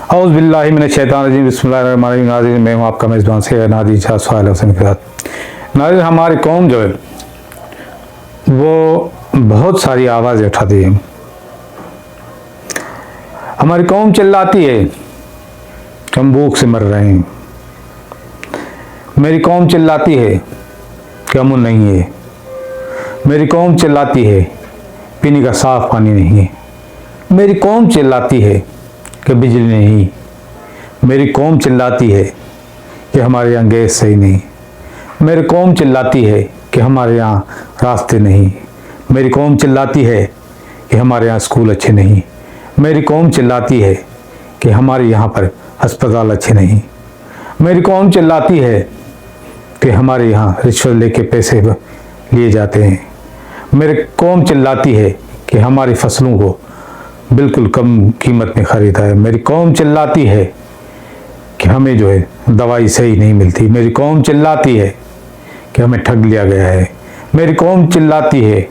औज़ बिल्लाहि मिनश शैतानिर रजीम बिस्मिल्लाहिर्रहमानिर्रहीम। नाज़रीन, मैं हूँ आपका मेज़बान सैयद नादिर शाह सुहैल हुसैन के साथ। नाज़रीन, हमारी कौम जो है वो बहुत सारी आवाज़ें उठाती है। हमारी कौम चिल्लाती है कि हम भूख से मर रहे हैं। मेरी कौम चिल्लाती है कि अमन नहीं है। मेरी कौम चिल्लाती है पीने का साफ पानी नहीं है। मेरी कौम चिल्लाती है कि बिजली नहीं। मेरी कौम चिल्लाती है कि हमारे यहाँ गैस सही नहीं। मेरी कौम चिल्लाती है कि हमारे यहाँ रास्ते नहीं। मेरी कौम चिल्लाती है कि हमारे यहाँ स्कूल अच्छे नहीं। मेरी कौम चिल्लाती है कि हमारे यहाँ पर अस्पताल अच्छे नहीं। मेरी कौम चिल्लाती है कि हमारे यहाँ रिश्वत लेके पैसे लिए जाते हैं। मेरी कौम चिल्लाती है कि हमारी फसलों को बिल्कुल कम कीमत में ख़रीदा है। मेरी कौम चिल्लाती है कि हमें जो है दवाई सही नहीं मिलती। मेरी कौम चिल्लाती है कि हमें ठग लिया गया है। मेरी कौम चिल्लाती है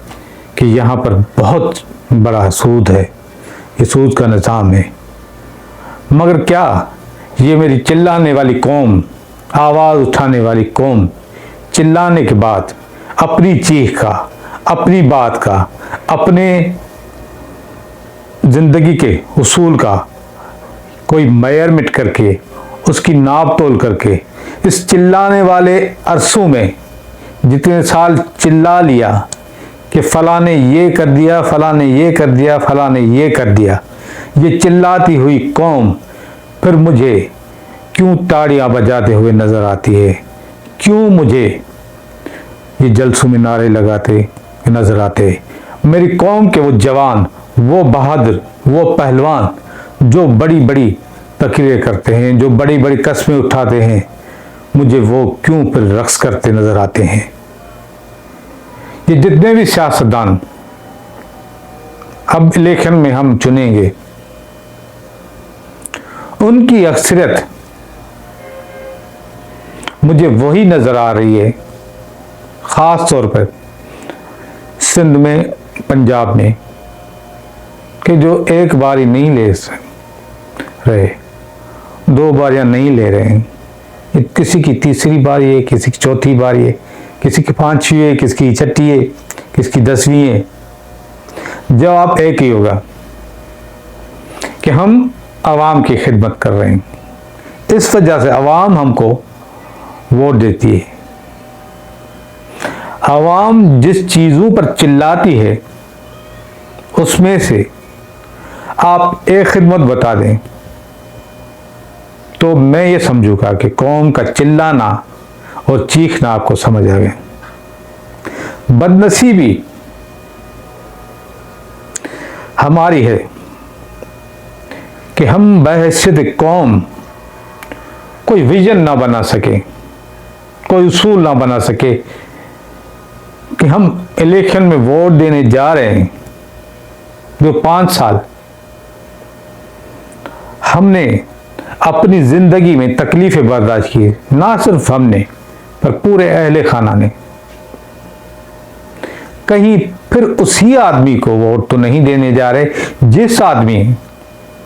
कि यहाँ पर बहुत बड़ा सूद है, ये सूद का निज़ाम है। मगर क्या ये मेरी चिल्लाने वाली कौम, आवाज़ उठाने वाली कौम, चिल्लाने के बाद अपनी चीख का, अपनी बात का, अपने ज़िंदगी के उसूल का कोई मेयर मिट करके, उसकी नाप तोल करके, इस चिल्लाने वाले अरसों में जितने साल चिल्ला लिया कि फ़लाँ ने ये कर दिया, फ़लाँ ने ये कर दिया, फ़लाँ ने ये कर दिया, ये चिल्लाती हुई कौम फिर मुझे क्यों ताड़ियाँ बजाते हुए नज़र आती है? क्यों मुझे ये जलसों में नारे लगाते नज़र आते? मेरी कौम के वो जवान, वो बहादुर, वो पहलवान जो बड़ी बड़ी तकरीरें करते हैं, जो बड़ी बड़ी कस्में उठाते हैं, मुझे वो क्यों फिर रक्स करते नज़र आते हैं? ये जितने भी सियासतदान अब इलेक्शन में हम चुनेंगे, उनकी अक्सरियत मुझे वही नज़र आ रही है, ख़ास तौर पर सिंध में, पंजाब में, कि जो एक बारी नहीं ले रहे, दो बारियां नहीं ले रहे हैं। किसी की तीसरी बारी है, किसी की चौथी बारी है, किसी की पांचवी है, किसी की छठी है, किसी की 10वीं है। जवाब एक ही होगा कि हम आवाम की खिदमत कर रहे हैं। इस वजह से आवाम हमको वोट देती है। आवाम जिस चीज़ों पर चिल्लाती है उसमें से आप एक खिदमत बता दें तो मैं ये समझूंगा कि कौम का चिल्लाना और चीखना आपको समझ आ गया। बदनसीबी हमारी है कि हम बहैसियत कौम कोई विजन ना बना सके, कोई उसूल ना बना सके कि हम इलेक्शन में वोट देने जा रहे हैं। जो 5 साल हमने अपनी ज़िंदगी में तकलीफ़ें बर्दाश्त की, ना सिर्फ हमने पर पूरे अहले खाना ने, कहीं फिर उसी आदमी को वोट तो नहीं देने जा रहे जिस आदमी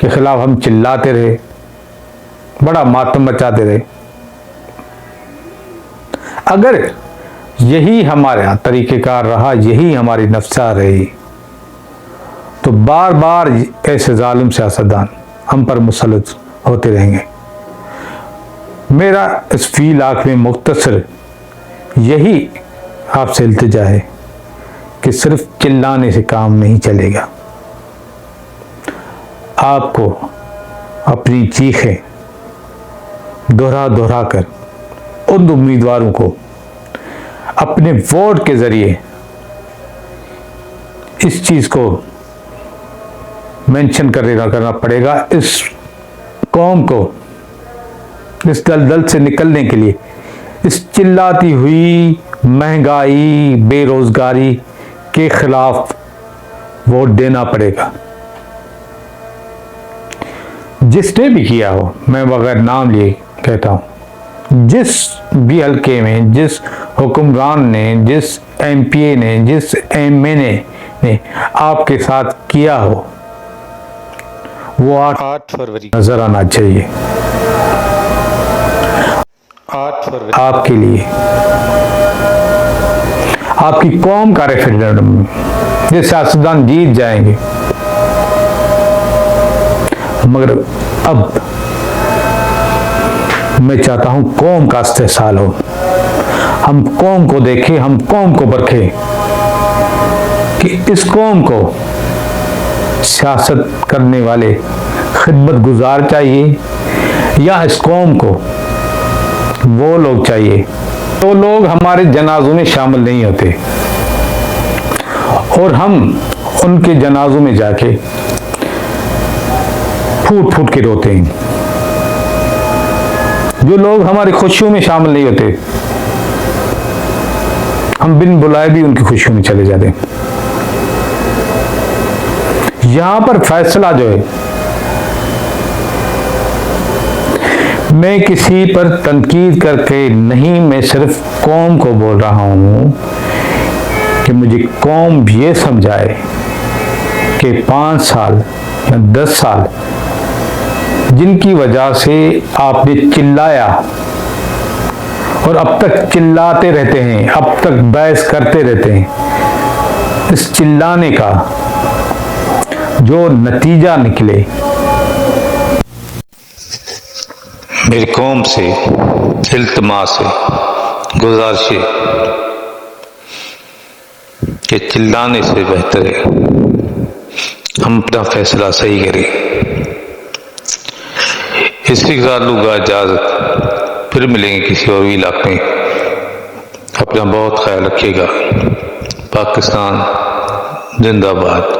के खिलाफ हम चिल्लाते रहे, बड़ा मातम मचाते रहे। अगर यही हमारा तरीक़ेकार रहा, यही हमारी नफ्सा रही, तो बार बार ऐसे जालिम सियासतदान हम पर मुसल्लत होते रहेंगे। मेरा इस फ़ीलाख में मुख्तसर यही आपसे इल्तिजा है कि सिर्फ चिल्लाने से काम नहीं चलेगा। आपको अपनी चीखें दोहरा दोहरा कर उन उम्मीदवारों को अपने वोट के ज़रिए इस चीज़ को मेंशन करना पड़ेगा। इस कौम को इस दलदल से निकलने के लिए, इस चिल्लाती हुई महंगाई, बेरोज़गारी के खिलाफ वोट देना पड़ेगा। जिसने भी किया हो, मैं बगैर नाम लिए कहता हूँ, जिस भी हल्के में, जिस हुक्मरान ने, जिस एमपीए ने, जिस एमएनए ने आपके साथ किया हो, वो 8 फरवरी नजर आना चाहिए 8 फरवरी आपके लिए, आपकी कौम का रेफरेंडम। ये सियासतदान जीत जाएंगे, मगर अब मैं चाहता हूं कौम का इस्तेहसाल हो। हम कौम को देखें, हम कौम को परखें कि इस कौम को सियासत करने वाले खिदमत गुजार चाहिए या इस कौम को वो लोग चाहिए तो लोग हमारे जनाजों में शामिल नहीं होते और हम उनके जनाजों में जाके फूट फूट के रोते हैं। जो लोग हमारी खुशियों में शामिल नहीं होते, हम बिन बुलाए भी उनकी खुशियों में चले जाते हैं। यहां पर फैसला जो है, मैं किसी पर तनकीद करके नहीं, मैं सिर्फ कौम को बोल रहा हूं कि मुझे कौम ये समझाए कि 5 साल या 10 साल जिनकी वजह से आपने चिल्लाया और अब तक चिल्लाते रहते हैं, अब तक बहस करते रहते हैं, इस चिल्लाने का जो नतीजा निकले, मेरी कौम से इल्तिमास है, गुजारिश है कि चिल्लाने से बेहतर है हम अपना फैसला सही करें। इसी के साथ लूँगा इजाज़त, फिर मिलेंगे किसी और इलाके में। अपना बहुत ख्याल रखिएगा। पाकिस्तान जिंदाबाद।